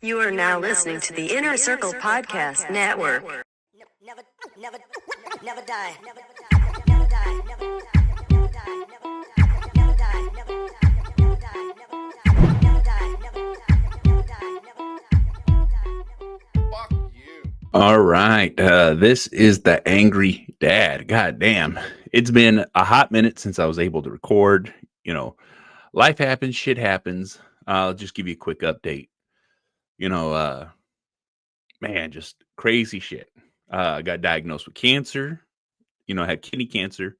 You are now listening to the Inner Circle Podcast Network. Never, never, never die. Never die. Never die. Never die. Never die. Never die. Never die. Never die. Never die. Never die. Fuck you. All right. This is the Angry Dad. God damn. It's been a hot minute since I was able to record. You know, life happens, shit happens. I'll just give you a quick update. Man, just crazy shit. I got diagnosed with cancer, had kidney cancer,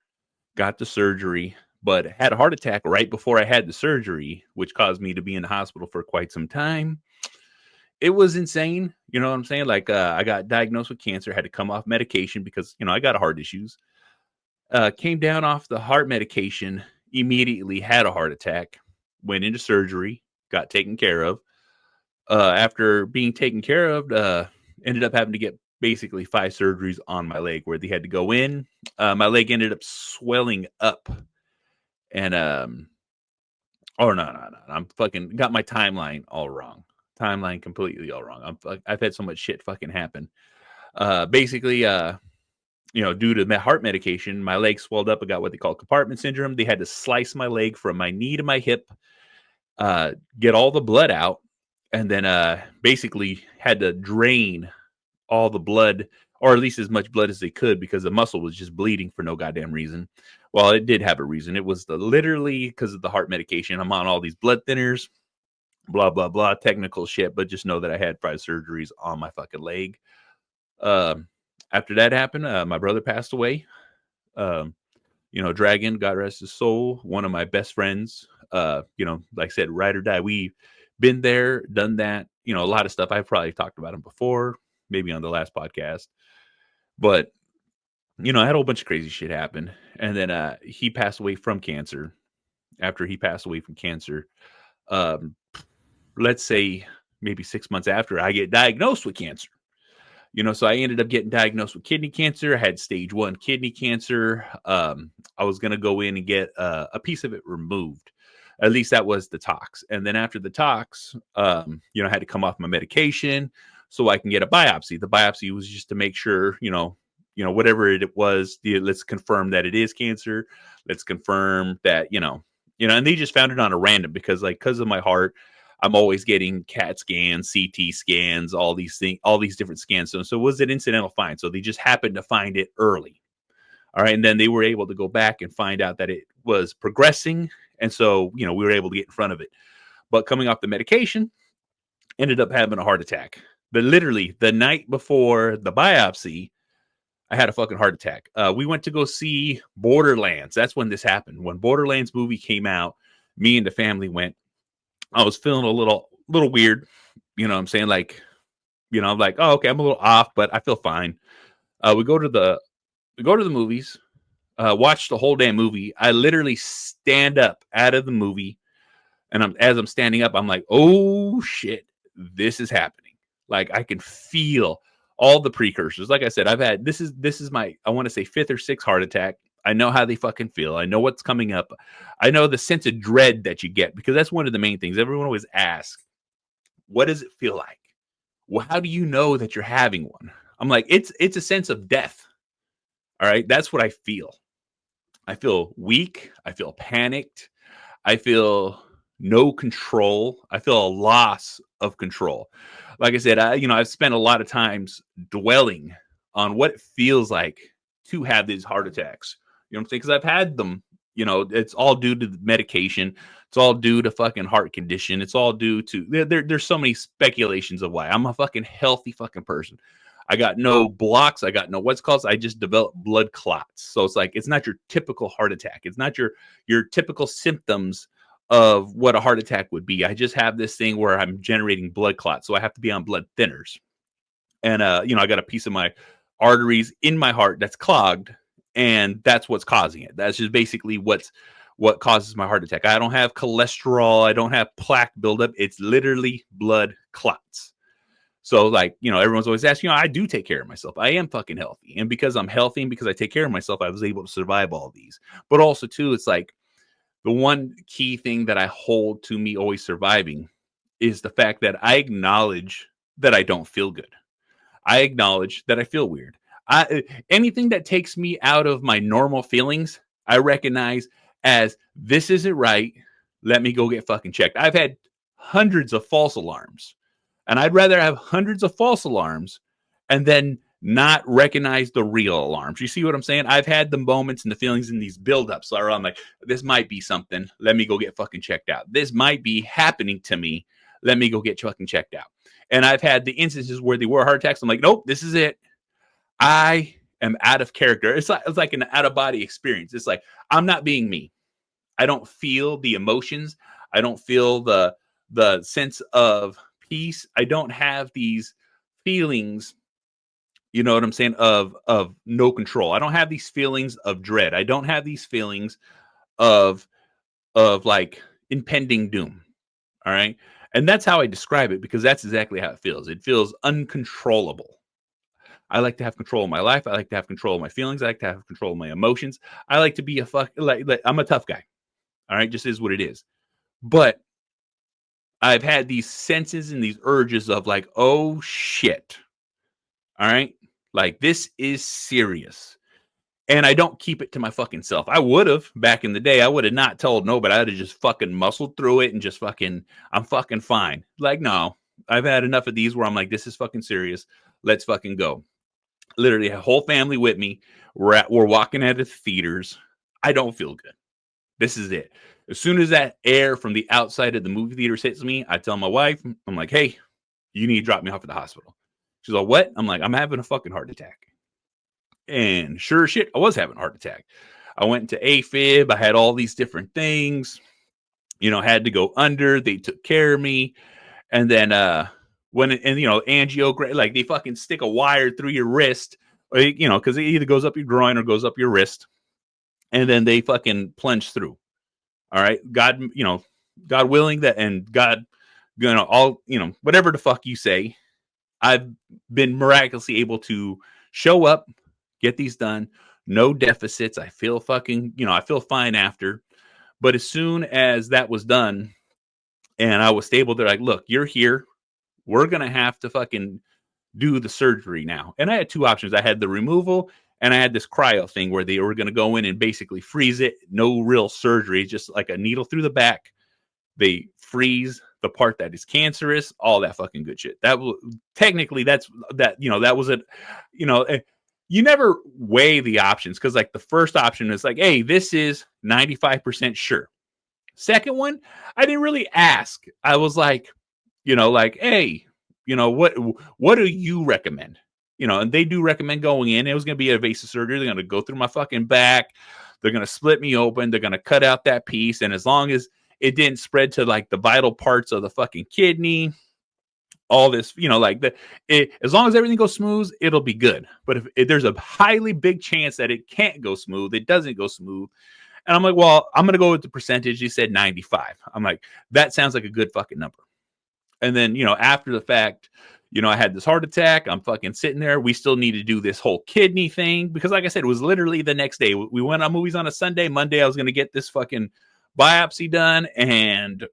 got the surgery, but had a heart attack right before I had the surgery, which caused me to be in the hospital for quite some time. It was insane. You know what I'm saying? Like, I got diagnosed with cancer, had to come off medication because, I got heart issues. Came down off the heart medication, immediately had a heart attack, went into surgery, got taken care of. After being taken care of, ended up having to get basically 5 surgeries on my leg where they had to go in. My leg ended up swelling up. And, no. I'm fucking got my timeline all wrong. Timeline completely all wrong. I've had so much shit fucking happen. Basically, due to heart medication, my leg swelled up. I got what they call compartment syndrome. They had to slice my leg from my knee to my hip, get all the blood out, and then basically had to drain all the blood, or at least as much blood as they could, because the muscle was just bleeding for no goddamn reason. Well, it did have a reason. It was literally because of the heart medication. I'm on all these blood thinners, blah, blah, blah, technical shit, but just know that I had 5 surgeries on my fucking leg. After that happened, my brother passed away. Dragon, God rest his soul, one of my best friends, like I said, ride or die. We've been there, done that, a lot of stuff. I've probably talked about him before, maybe on the last podcast, but, I had a whole bunch of crazy shit happen. And then he passed away from cancer. After he passed away from cancer, let's say maybe 6 months after, I get diagnosed with cancer. So I ended up getting diagnosed with kidney cancer. I had stage 1 kidney cancer. I was going to go in and get a piece of it removed. At least that was the tox. And then after the tox, I had to come off my medication so I can get a biopsy. The biopsy was just to make sure, whatever it was, let's confirm that it is cancer. Let's confirm that, and they just found it on a random because of my heart, I'm always getting CAT scans, CT scans, all these things, all these different scans. So it was an incidental find. So they just happened to find it early. All right. And then they were able to go back and find out that it was progressing. And so, we were able to get in front of it. But coming off the medication, ended up having a heart attack. But literally the night before the biopsy, I had a fucking heart attack. We went to go see Borderlands. That's when this happened. When Borderlands movie came out, me and the family went. I was feeling a little weird. You know what I'm saying? Like, I'm like, oh, okay, I'm a little off, but I feel fine. We go to the movies, watch the whole damn movie. I literally stand up out of the movie, and as I'm standing up, I'm like, oh shit, this is happening. Like, I can feel all the precursors. Like I said, I've had this is my, I want to say, 5th or 6th heart attack. I know how they fucking feel. I know what's coming up. I know the sense of dread that you get, because that's one of the main things. Everyone always asks, what does it feel like? Well, how do you know that you're having one? I'm like, it's a sense of death. All right. That's what I feel. I feel weak. I feel panicked. I feel no control. I feel a loss of control. Like I said, I've spent a lot of times dwelling on what it feels like to have these heart attacks. You know what I'm saying? Because I've had them. It's all due to the medication. It's all due to fucking heart condition. It's all due to there's so many speculations of why. I'm a fucking healthy fucking person. I got no blocks. I got no what's called. I just developed blood clots. So it's like, it's not your typical heart attack. It's not your typical symptoms of what a heart attack would be. I just have this thing where I'm generating blood clots. So I have to be on blood thinners. And, I got a piece of my arteries in my heart that's clogged, and that's what's causing it. That's just basically what causes my heart attack. I don't have cholesterol. I don't have plaque buildup. It's literally blood clots. So, like, everyone's always asking, I do take care of myself. I am fucking healthy. And because I'm healthy and because I take care of myself, I was able to survive all these. But also, too, it's like the one key thing that I hold to me always surviving is the fact that I acknowledge that I don't feel good. I acknowledge that I feel weird. Anything that takes me out of my normal feelings, I recognize as this isn't right. Let me go get fucking checked. I've had hundreds of false alarms, and I'd rather have hundreds of false alarms and then not recognize the real alarms. You see what I'm saying? I've had the moments and the feelings in these buildups where I'm like, this might be something. Let me go get fucking checked out. This might be happening to me. Let me go get fucking checked out. And I've had the instances where they were heart attacks. I'm like, nope, this is it. I am out of character. It's like an out of body experience. It's like I'm not being me. I don't feel the emotions. I don't feel the sense of peace. I don't have these feelings, you know what I'm saying, of no control. I don't have these feelings of dread. I don't have these feelings of like impending doom. All right? And that's how I describe it, because that's exactly how it feels. It feels uncontrollable. I like to have control of my life. I like to have control of my feelings. I like to have control of my emotions. I like to be like I'm a tough guy. All right, just is what it is. But I've had these senses and these urges of like, oh shit. All right, like this is serious. And I don't keep it to my fucking self. I would have back in the day. I would have not told nobody. I'd have just fucking muscled through it and just fucking, I'm fucking fine. Like, no, I've had enough of these where I'm like, this is fucking serious. Let's fucking go. Literally, a whole family with me. We're walking out of the theaters. I don't feel good. This is it. As soon as that air from the outside of the movie theater hits me, I tell my wife, I'm like, hey, you need to drop me off at the hospital. She's like, what? I'm like, I'm having a fucking heart attack. And sure as shit, I was having a heart attack. I went to AFib. I had all these different things, had to go under. They took care of me. And then angiogram, like they fucking stick a wire through your wrist, or, because it either goes up your groin or goes up your wrist. And then they fucking plunge through. All right. God willing that, and God, whatever the fuck you say, I've been miraculously able to show up, get these done, no deficits. I feel fucking, I feel fine after. But as soon as that was done and I was stable, they're like, look, you're here. We're going to have to fucking do the surgery now. And I had two options. I had the removal and I had this cryo thing where they were going to go in and basically freeze it. No real surgery, just like a needle through the back. They freeze the part that is cancerous, all that fucking good shit. That was technically that was it. You never weigh the options, because like the first option is like, hey, this is 95% sure. Second one, I didn't really ask. I was like, hey, what do you recommend? And they do recommend going in. It was going to be invasive surgery. They're going to go through my fucking back. They're going to split me open. They're going to cut out that piece. And as long as it didn't spread to like the vital parts of the fucking kidney, all this, as long as everything goes smooth, it'll be good. But if there's a highly big chance that it can't go smooth, it doesn't go smooth. And I'm like, well, I'm going to go with the percentage. He said 95. I'm like, that sounds like a good fucking number. And then, after the fact, I had this heart attack. I'm fucking sitting there. We still need to do this whole kidney thing because, like I said, it was literally the next day. We went on movies on a Sunday. Monday, I was going to get this fucking biopsy done and,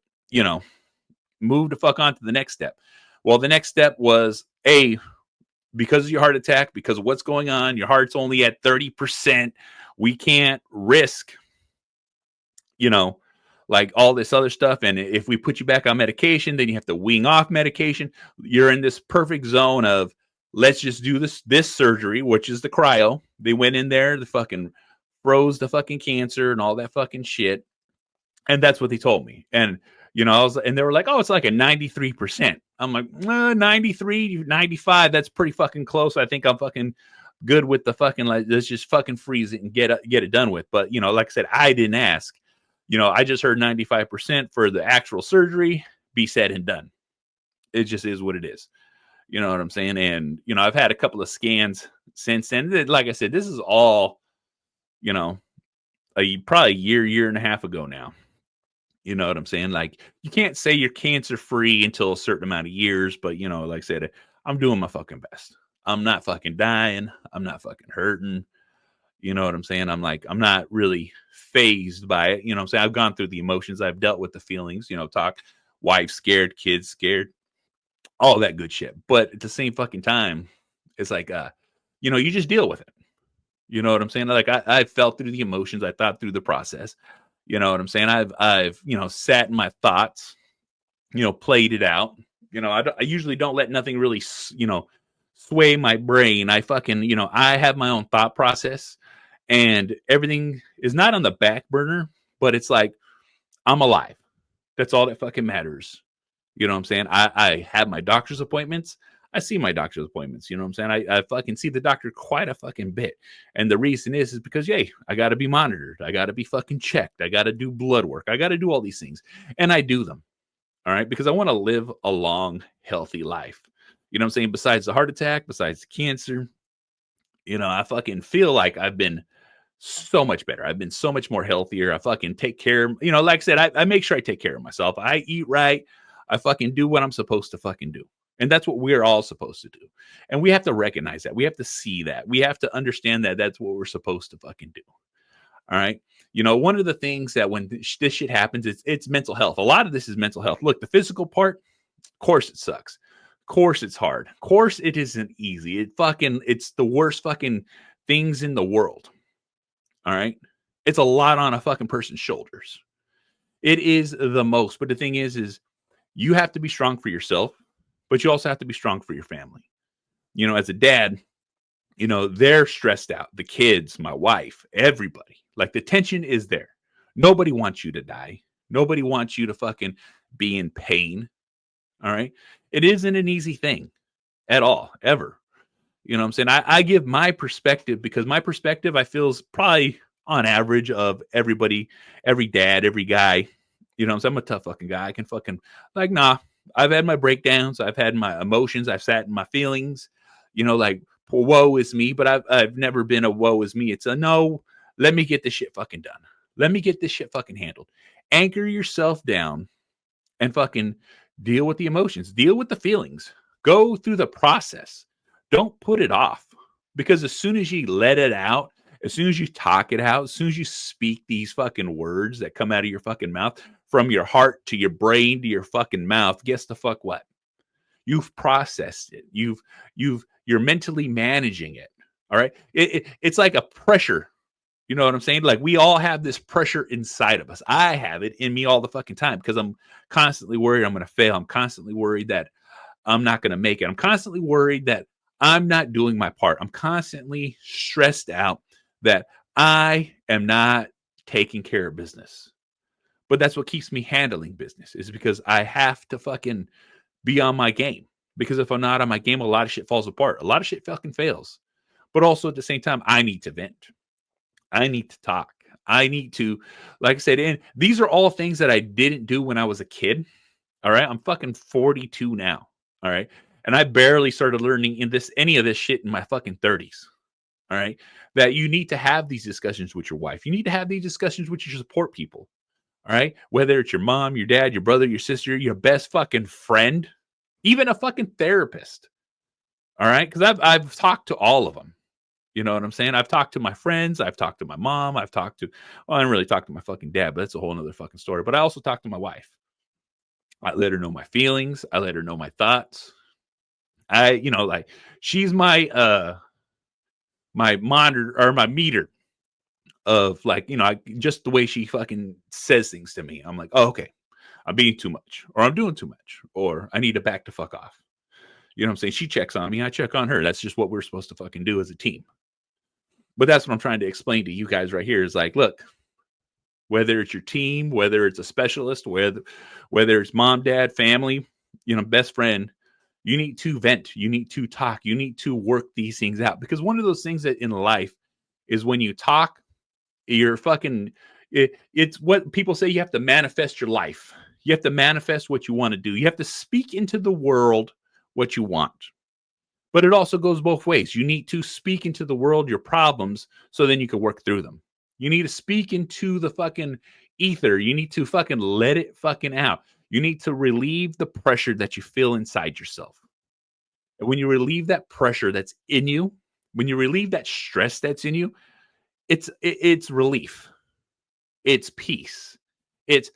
move the fuck on to the next step. Well, the next step was, because of your heart attack, because of what's going on, your heart's only at 30%. We can't risk, like all this other stuff. And if we put you back on medication, then you have to wean off medication. You're in this perfect zone of, let's just do this surgery, which is the cryo. They went in there, the fucking froze the fucking cancer and all that fucking shit. And that's what they told me. And, and they were like, oh, it's like a 93%. I'm like, 93, 95. That's pretty fucking close. I think I'm fucking good with the fucking, like, let's just fucking freeze it and get it done with. But, like I said, I didn't ask. I just heard 95% for the actual surgery be said and done. It just is what it is. You know what I'm saying? And, I've had a couple of scans since then. Like I said, this is all, probably a year and a half ago now. You know what I'm saying? Like, you can't say you're cancer free until a certain amount of years, but like I said, I'm doing my fucking best. I'm not fucking dying. I'm not fucking hurting. You know what I'm saying? I'm not really phased by it. You know what I'm saying? I've gone through the emotions. I've dealt with the feelings, talk wife scared, kids scared, all that good shit. But at the same fucking time, it's like, you just deal with it. You know what I'm saying? Like I felt through the emotions. I thought through the process. You know what I'm saying? I've sat in my thoughts, played it out. I usually don't let nothing really, sway my brain. I fucking, I have my own thought process, and everything is not on the back burner, but it's like I'm alive. That's all that fucking matters. You know what I'm saying? I have my doctor's appointments. I see my doctor's appointments. You know what I'm saying? I fucking see the doctor quite a fucking bit. And the reason is because, yay, I got to be monitored. I got to be fucking checked. I got to do blood work. I got to do all these things. And I do them. All right. Because I want to live a long, healthy life. You know what I'm saying? Besides the heart attack, besides the cancer, I fucking feel like I've been so much better. I've been so much more healthier. I fucking take care. Like I said, I make sure I take care of myself. I eat right. I fucking do what I'm supposed to fucking do. And that's what we're all supposed to do. And we have to recognize that. We have to see that. We have to understand that that's what we're supposed to fucking do. All right. One of the things that when this shit happens, it's mental health. A lot of this is mental health. Look, the physical part, of course it sucks. Of course it's hard. Of course it isn't easy. It's the worst fucking things in the world. All right. It's a lot on a fucking person's shoulders. It is the most. But the thing is you have to be strong for yourself, but you also have to be strong for your family. As a dad, they're stressed out. The kids, my wife, everybody. Like the tension is there. Nobody wants you to die. Nobody wants you to fucking be in pain. All right. It isn't an easy thing at all, ever. You know what I'm saying? I give my perspective because my perspective I feel is probably on average of everybody, every dad, every guy. I'm a tough fucking guy. I can fucking nah. I've had my breakdowns. I've had my emotions. I've sat in my feelings. Like woe is me. But I've never been a woe is me. It's a no. Let me get this shit fucking done. Let me get this shit fucking handled. Anchor yourself down and fucking deal with the emotions. Deal with the feelings. Go through the process. Don't put it off, because as soon as you let it out, as soon as you talk it out, as soon as you speak these fucking words that come out of your fucking mouth, from your heart to your brain to your fucking mouth, guess the fuck what? You've processed it. You're mentally managing it. All right. It's like a pressure. You know what I'm saying? Like we all have this pressure inside of us. I have it in me all the fucking time because I'm constantly worried I'm going to fail. I'm constantly worried that I'm not going to make it. I'm constantly worried that I'm not doing my part. I'm constantly stressed out that I am not taking care of business. But that's what keeps me handling business, is because I have to fucking be on my game. Because if I'm not on my game, a lot of shit falls apart. A lot of shit fucking fails. But also at the same time, I need to vent. I need to talk. I need to, like I said, and these are all things that I didn't do when I was a kid. All right. I'm fucking 42 now. All right. And I barely started learning any of this shit in my fucking 30s. All right. That you need to have these discussions with your wife. You need to have these discussions with your support people. All right. Whether it's your mom, your dad, your brother, your sister, your best fucking friend, even a fucking therapist. All right. Because I've talked to all of them. You know what I'm saying? I've talked to my friends. I've talked to my mom. I didn't really talk to my fucking dad, but that's a whole nother fucking story. But I also talked to my wife. I let her know my feelings. I let her know my thoughts. Like she's my monitor or my meter of like, just the way she fucking says things to me. I'm like, oh, okay, I'm being too much, or I'm doing too much, or I need to back the fuck off. You know what I'm saying? She checks on me. I check on her. That's just what we're supposed to fucking do as a team. But that's what I'm trying to explain to you guys right here is like, look, whether it's your team, whether it's a specialist, whether it's mom, dad, family, best friend, you need to vent. You need to talk. You need to work these things out. Because one of those things that in life is when you talk, you're fucking, it's what people say, you have to manifest your life. You have to manifest what you want to do. You have to speak into the world what you want. But it also goes both ways. You need to speak into the world your problems so then you can work through them. You need to speak into the fucking ether. You need to fucking let it fucking out. You need to relieve the pressure that you feel inside yourself. And when you relieve that pressure that's in you, when you relieve that stress that's in you, it's relief. It's peace. It's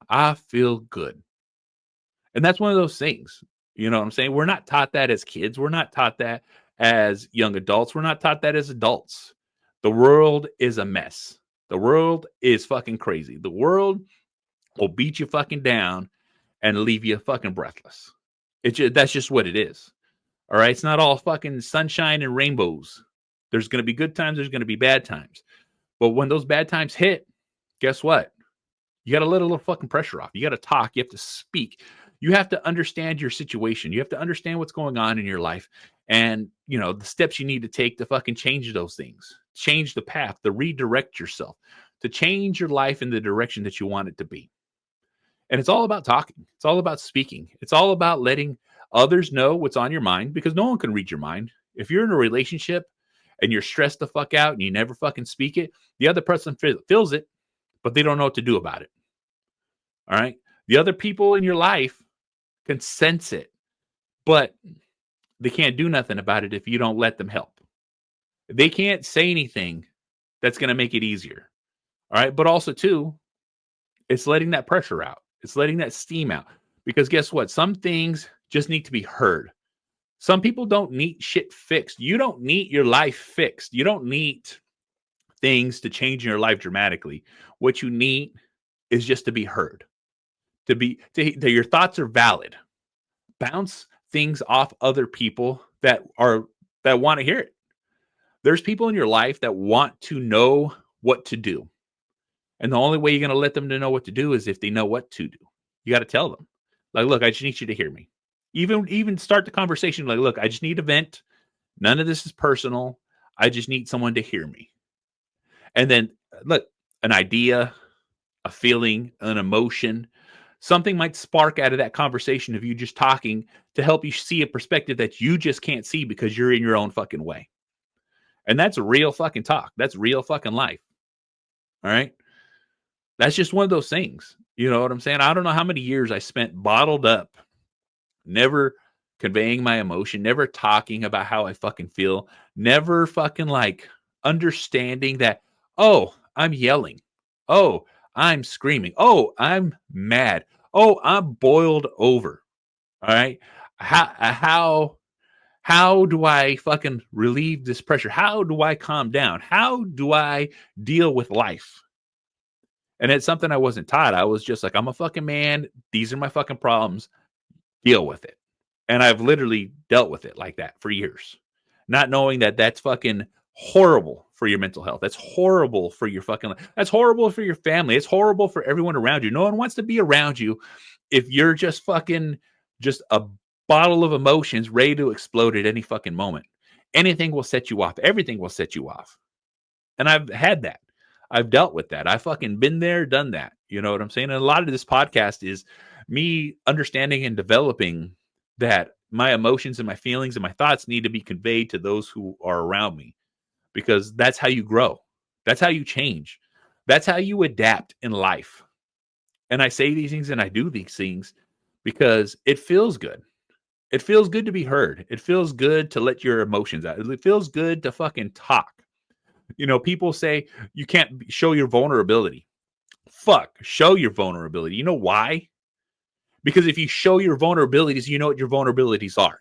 I feel good. And that's one of those things. You know what I'm saying? We're not taught that as kids. We're not taught that as young adults. We're not taught that as adults. The world is a mess. The world is fucking crazy. The world will beat you fucking down and leave you fucking breathless. That's just what it is. All right. It's not all fucking sunshine and rainbows. There's going to be good times. There's going to be bad times. But when those bad times hit, guess what? You got to let a little fucking pressure off. You got to talk. You have to speak. You have to understand your situation. You have to understand what's going on in your life and, you know, the steps you need to take to fucking change those things, change the path, to redirect yourself, to change your life in the direction that you want it to be. And it's all about talking. It's all about speaking. It's all about letting others know what's on your mind because no one can read your mind. If you're in a relationship and you're stressed the fuck out and you never fucking speak it, the other person feels it, but they don't know what to do about it. All right. The other people in your life can sense it, but they can't do nothing about it if you don't let them help. They can't say anything that's going to make it easier. All right. But also, too, it's letting that pressure out. It's letting that steam out. Because guess what? Some things just need to be heard. Some people don't need shit fixed. You don't need your life fixed. You don't need things to change your life dramatically. What you need is just to be heard. That your thoughts are valid. Bounce things off other people that want to hear it. There's people in your life that want to know what to do. And the only way you're going to let them to know what to do is if they know what to do. You got to tell them. Like, look, I just need you to hear me. Even start the conversation like, look, I just need a vent. None of this is personal. I just need someone to hear me. And then, look, an idea, a feeling, an emotion, something might spark out of that conversation of you just talking to help you see a perspective that you just can't see because you're in your own fucking way. And that's real fucking talk. That's real fucking life. All right. That's just one of those things. You know what I'm saying? I don't know how many years I spent bottled up, never conveying my emotion, never talking about how I fucking feel, never fucking like understanding that, oh, I'm yelling. Oh, I'm screaming. Oh, I'm mad. Oh, I'm boiled over. All right. How do I fucking relieve this pressure? How do I calm down? How do I deal with life? And it's something I wasn't taught. I was just like, I'm a fucking man. These are my fucking problems. Deal with it. And I've literally dealt with it like that for years, not knowing that that's fucking horrible for your mental health. That's horrible for your fucking life. That's horrible for your family. It's horrible for everyone around you. No one wants to be around you if you're just fucking just a bottle of emotions ready to explode at any fucking moment. Anything will set you off. Everything will set you off. And I've had that. I've dealt with that. I fucking been there, done that. You know what I'm saying? And a lot of this podcast is me understanding and developing that my emotions and my feelings and my thoughts need to be conveyed to those who are around me, because that's how you grow. That's how you change. That's how you adapt in life. And I say these things and I do these things because it feels good. It feels good to be heard. It feels good to let your emotions out. It feels good to fucking talk. You know, people say you can't show your vulnerability. Fuck, show your vulnerability. You know why? Because if you show your vulnerabilities, you know what your vulnerabilities are.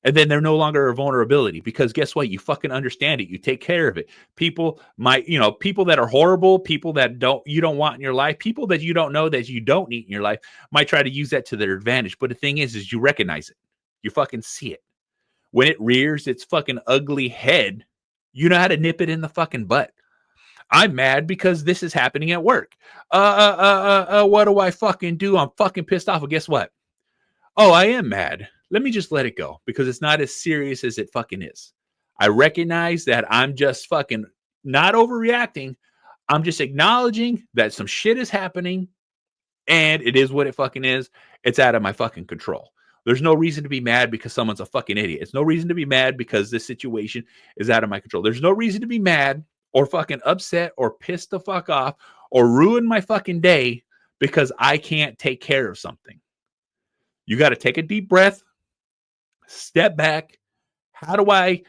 And then they're no longer a vulnerability because guess what? You fucking understand it. You take care of it. People might, you know, people that are horrible, people that you don't want in your life, people that you don't know that you don't need in your life might try to use that to their advantage. But the thing is you recognize it. You fucking see it. When it rears its fucking ugly head, you know how to nip it in the fucking butt. I'm mad because this is happening at work. What do I fucking do? I'm fucking pissed off. Well, guess what? Oh, I am mad. Let me just let it go because it's not as serious as it fucking is. I recognize that I'm just fucking not overreacting. I'm just acknowledging that some shit is happening and it is what it fucking is. It's out of my fucking control. There's no reason to be mad because someone's a fucking idiot. It's no reason to be mad because this situation is out of my control. There's no reason to be mad or fucking upset or pissed the fuck off or ruin my fucking day because I can't take care of something. You got to take a deep breath, step back. How do I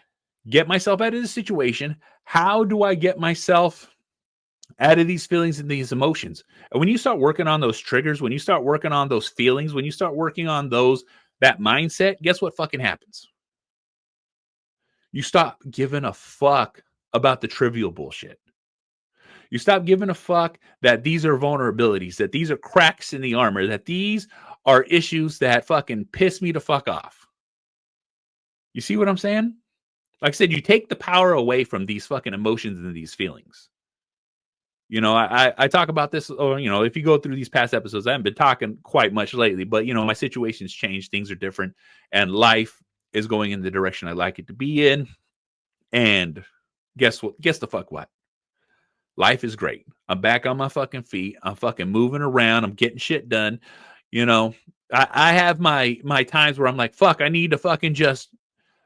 get myself out of this situation? How do I get myself out of these feelings and these emotions. And when you start working on those triggers, when you start working on those feelings, when you start working on that mindset, guess what fucking happens? You stop giving a fuck about the trivial bullshit. You stop giving a fuck that these are vulnerabilities, that these are cracks in the armor, that these are issues that fucking piss me to fuck off. You see what I'm saying? Like I said, you take the power away from these fucking emotions and these feelings. You know, I talk about this, or, you know, if you go through these past episodes, I haven't been talking quite much lately, but, you know, my situation's changed. Things are different, and life is going in the direction I like it to be in. And guess what? Guess the fuck what? Life is great. I'm back on my fucking feet. I'm fucking moving around. I'm getting shit done. You know, I have my times where I'm like, fuck, I need to fucking just,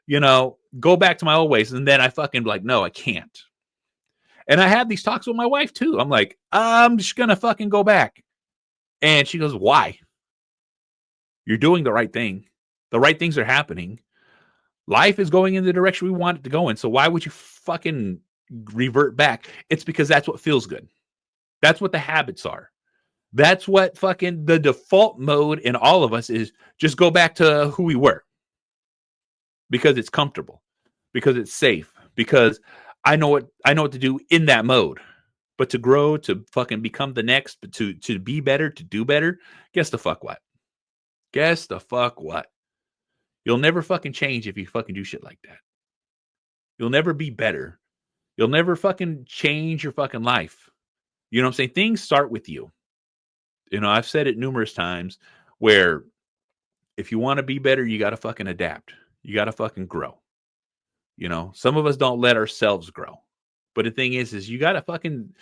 you know, go back to my old ways. And then I fucking like, no, I can't. And I have these talks with my wife too. I'm like, I'm just going to fucking go back. And she goes, why? You're doing the right thing. The right things are happening. Life is going in the direction we want it to go in. So why would you fucking revert back? It's because that's what feels good. That's what the habits are. That's what fucking the default mode in all of us is, just go back to who we were. Because it's comfortable. Because it's safe. Because I know what to do in that mode. But to grow, to fucking become the next, to be better, to do better, guess the fuck what? Guess the fuck what? You'll never fucking change if you fucking do shit like that. You'll never be better. You'll never fucking change your fucking life. You know what I'm saying? Things start with you. You know, I've said it numerous times where if you want to be better, you got to fucking adapt. You got to fucking grow. You know, some of us don't let ourselves grow. But the thing is you got to fucking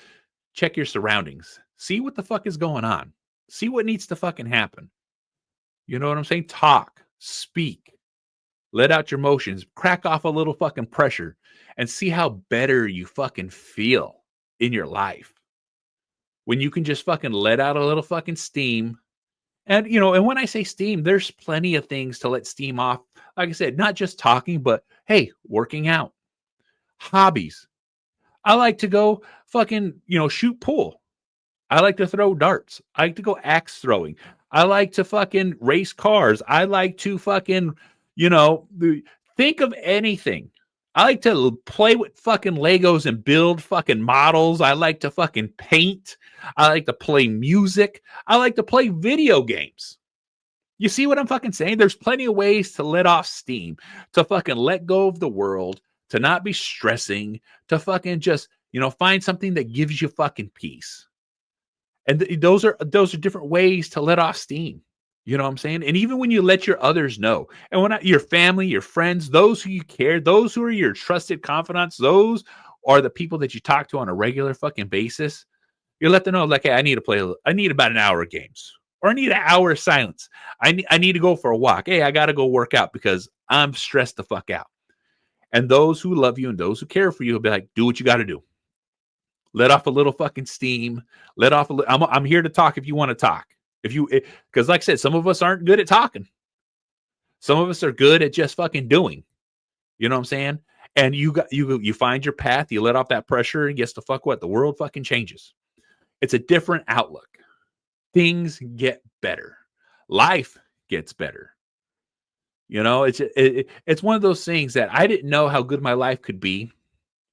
check your surroundings. See what the fuck is going on. See what needs to fucking happen. You know what I'm saying? Talk, speak, let out your emotions, crack off a little fucking pressure, and see how better you fucking feel in your life. When you can just fucking let out a little fucking steam. And, you know, and when I say steam, there's plenty of things to let steam off. Like I said, not just talking, but hey, working out, hobbies. I like to go fucking, you know, shoot pool. I like to throw darts. I like to go axe throwing. I like to fucking race cars. I like to fucking, you know, think of anything. I like to play with fucking Legos and build fucking models. I like to fucking paint. I like to play music. I like to play video games. You see what I'm fucking saying? There's plenty of ways to let off steam, to fucking let go of the world, to not be stressing, to fucking just, you know, find something that gives you fucking peace. And those are different ways to let off steam. You know what I'm saying? And even when you let your others know, and when your family, your friends, those who you care, those who are your trusted confidants, those are the people that you talk to on a regular fucking basis. You let them know, like, hey, I need about an hour of games, or I need an hour of silence. I need to go for a walk. Hey, I got to go work out because I'm stressed the fuck out. And those who love you and those who care for you will be like, do what you got to do. Let off a little fucking steam. Let off I'm here to talk if you want to talk. Because like I said, some of us aren't good at talking. Some of us are good at just fucking doing. You know what I'm saying? And you find your path, you let off that pressure, and guess the fuck what? The world fucking changes. It's a different outlook. Things get better. Life gets better. You know, it's one of those things that I didn't know how good my life could be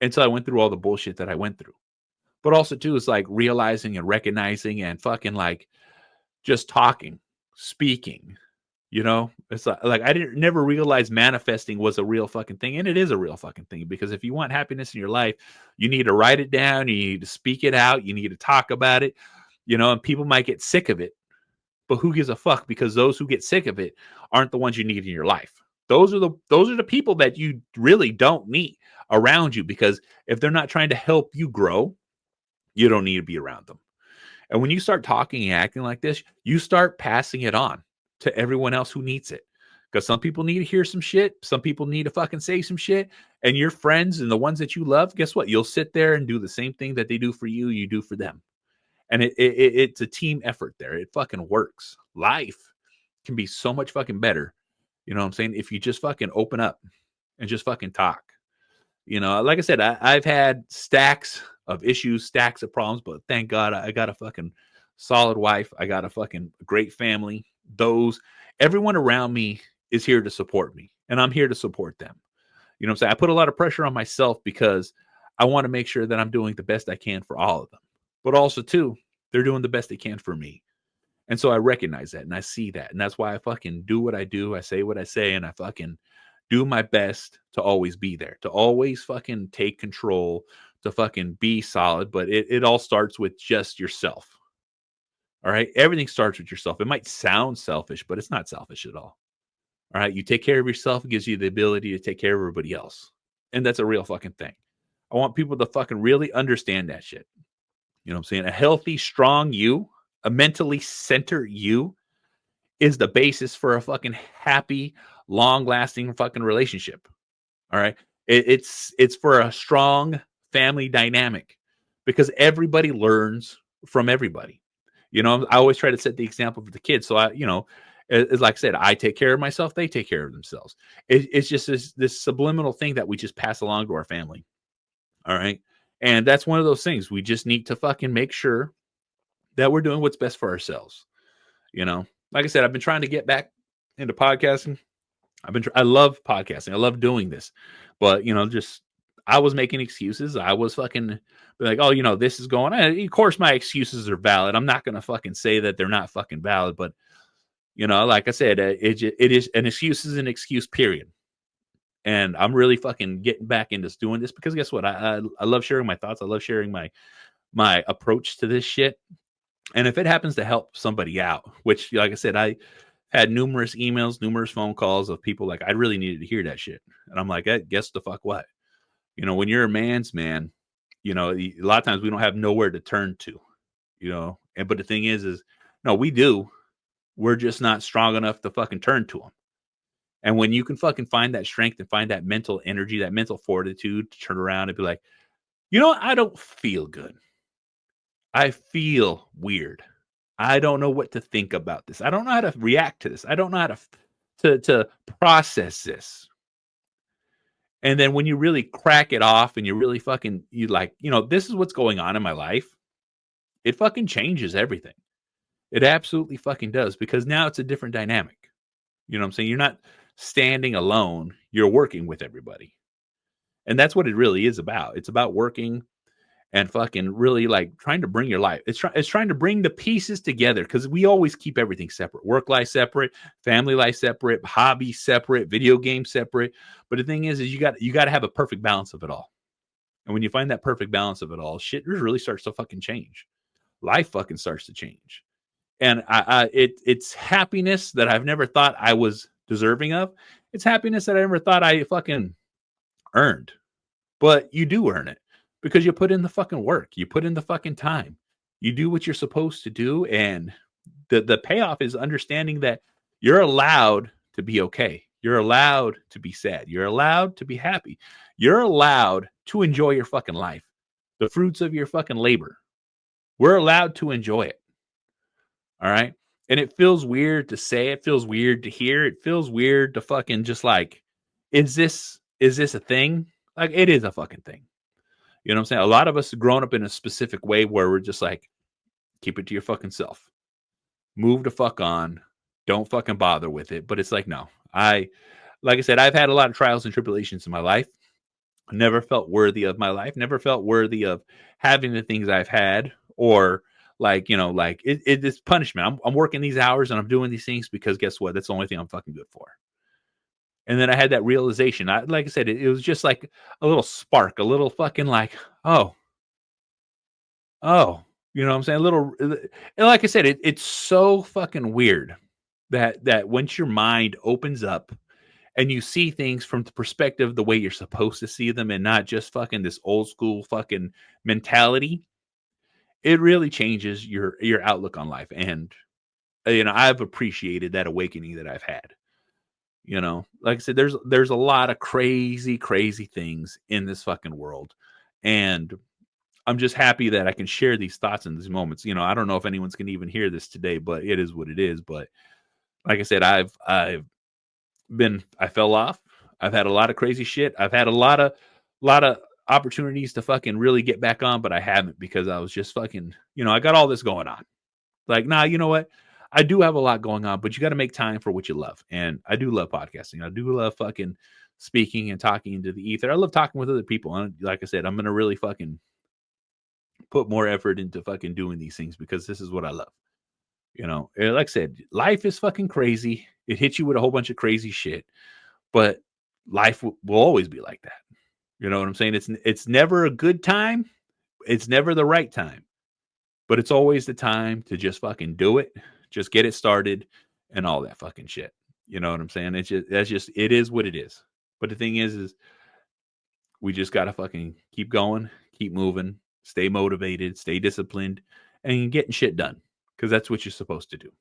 until I went through all the bullshit that I went through. But also too, it's like realizing and recognizing and fucking like just talking, speaking, you know, it's like I never realized manifesting was a real fucking thing. And it is a real fucking thing, because if you want happiness in your life, you need to write it down. You need to speak it out. You need to talk about it, you know, and people might get sick of it, but who gives a fuck? Because those who get sick of it aren't the ones you need in your life. Those are the people that you really don't need around you, because if they're not trying to help you grow, you don't need to be around them. And when you start talking and acting like this, you start passing it on to everyone else who needs it. Because some people need to hear some shit. Some people need to fucking say some shit. And your friends and the ones that you love, guess what? You'll sit there and do the same thing that they do for you, you do for them. And it's a team effort there. It fucking works. Life can be so much fucking better. You know what I'm saying? If you just fucking open up and just fucking talk. You know, like I said, I've had stacks of issues, stacks of problems, but thank God I got a fucking solid wife. I got a fucking great family. Everyone around me is here to support me, and I'm here to support them. You know what I'm saying? I put a lot of pressure on myself because I want to make sure that I'm doing the best I can for all of them. But also, too, they're doing the best they can for me. And so I recognize that and I see that. And that's why I fucking do what I do. I say what I say, and I fucking do my best to always be there, to always fucking take control, to fucking be solid. But it all starts with just yourself. All right. Everything starts with yourself. It might sound selfish, but it's not selfish at all. All right. You take care of yourself, it gives you the ability to take care of everybody else. And that's a real fucking thing. I want people to fucking really understand that shit. You know what I'm saying? A healthy, strong you, a mentally centered you is the basis for a fucking happy, long-lasting fucking relationship. All right. It's for a strong family dynamic because everybody learns from everybody. You know, I always try to set the example for the kids. So it's like I said, I take care of myself, they take care of themselves. It's just this subliminal thing that we just pass along to our family. All right. And that's one of those things. We just need to fucking make sure that we're doing what's best for ourselves. You know, like I said, I've been trying to get back into podcasting. I love podcasting. I love doing this, but I was making excuses. I was fucking like, oh, this is going on. Of course, my excuses are valid. I'm not going to fucking say that they're not fucking valid, but like I said, it is an excuse is an excuse, period. And I'm really fucking getting back into doing this because guess what? I love sharing my thoughts. I love sharing my approach to this shit. And if it happens to help somebody out, which, like I said, I had numerous emails, numerous phone calls of people like, I really needed to hear that shit. And I'm like, guess the fuck what? When you're a man's man, a lot of times we don't have nowhere to turn to, but the thing is no, we do. We're just not strong enough to fucking turn to them. And when you can fucking find that strength and find that mental energy, that mental fortitude to turn around and be like, I don't feel good. I feel weird. I don't know what to think about this. I don't know how to react to this. I don't know how to process this. And then when you really crack it off and you really fucking, this is what's going on in my life, it fucking changes everything. It absolutely fucking does, because now it's a different dynamic. You know what I'm saying? You're not standing alone. You're working with everybody. And that's what it really is about. It's about working and fucking really like trying to bring your life. It's trying to bring the pieces together, because we always keep everything separate. Work life separate, family life separate, hobby separate, video game separate. But the thing is you got to have a perfect balance of it all. And when you find that perfect balance of it all, shit really starts to fucking change. Life fucking starts to change. And it's happiness that I've never thought I was deserving of. It's happiness that I never thought I fucking earned. But you do earn it, because you put in the fucking work. You put in the fucking time. You do what you're supposed to do. And the payoff is understanding that you're allowed to be okay. You're allowed to be sad. You're allowed to be happy. You're allowed to enjoy your fucking life. The fruits of your fucking labor. We're allowed to enjoy it. All right. And it feels weird to say. It feels weird to hear. It feels weird to fucking just like, is this a thing? Like, it is a fucking thing. You know what I'm saying? A lot of us have grown up in a specific way where we're just like, keep it to your fucking self. Move the fuck on. Don't fucking bother with it. But it's like, no. Like I said, I've had a lot of trials and tribulations in my life. Never felt worthy of my life. Never felt worthy of having the things I've had, or it's punishment. I'm working these hours and I'm doing these things because guess what? That's the only thing I'm fucking good for. And then I had that realization. Like I said, it was just like a little spark, a little fucking like, oh, you know what I'm saying? A little, and like I said, it's so fucking weird that once your mind opens up and you see things from the perspective the way you're supposed to see them, and not just fucking this old school fucking mentality, it really changes your outlook on life. And I've appreciated that awakening that I've had. Like I said, there's a lot of crazy things in this fucking world, and I'm just happy that I can share these thoughts in these moments. I don't know if anyone's going to even hear this today, but it is what it is. But like I said, I fell off. I've had a lot of crazy shit. I've had a lot of opportunities to fucking really get back on, but I haven't because I was just fucking, I got all this going on. Like, nah, you know what? I do have a lot going on, but you got to make time for what you love. And I do love podcasting. I do love fucking speaking and talking into the ether. I love talking with other people. And like I said, I'm going to really fucking put more effort into fucking doing these things because this is what I love. And like I said, life is fucking crazy. It hits you with a whole bunch of crazy shit, but life will always be like that. You know what I'm saying? It's never a good time. It's never the right time, but it's always the time to just fucking do it, just get it started, and all that fucking shit. You know what I'm saying? It is what it is. But the thing is we just gotta fucking keep going, keep moving, stay motivated, stay disciplined, and getting shit done because that's what you're supposed to do.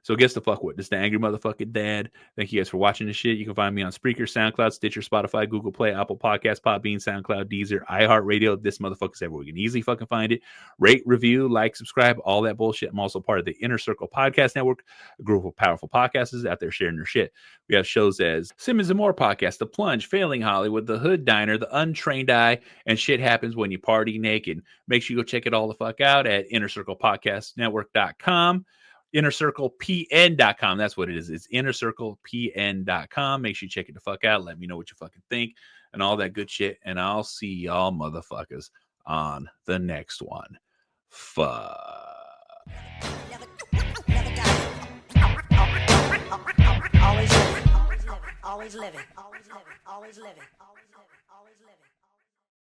So guess the fuck what? This is the Angry Motherfucking Dad. Thank you guys for watching this shit. You can find me on Spreaker, SoundCloud, Stitcher, Spotify, Google Play, Apple Podcasts, Podbean, SoundCloud, Deezer, iHeartRadio. This motherfucker's everywhere. You can easily fucking find it. Rate, review, like, subscribe, all that bullshit. I'm also part of the Inner Circle Podcast Network, a group of powerful podcasters out there sharing their shit. We have shows as Simmons and More Podcast, The Plunge, Failing Hollywood, The Hood Diner, The Untrained Eye, and Shit Happens When You Party Naked. Make sure you go check it all the fuck out at InnerCirclePodcastNetwork.com. InnerCirclePN.com. That's what it is. It's InnerCirclePN.com. Make sure you check it the fuck out. Let me know what you fucking think and all that good shit. And I'll see y'all motherfuckers on the next one. Fuck. Always living, always living, always living, always living, always living.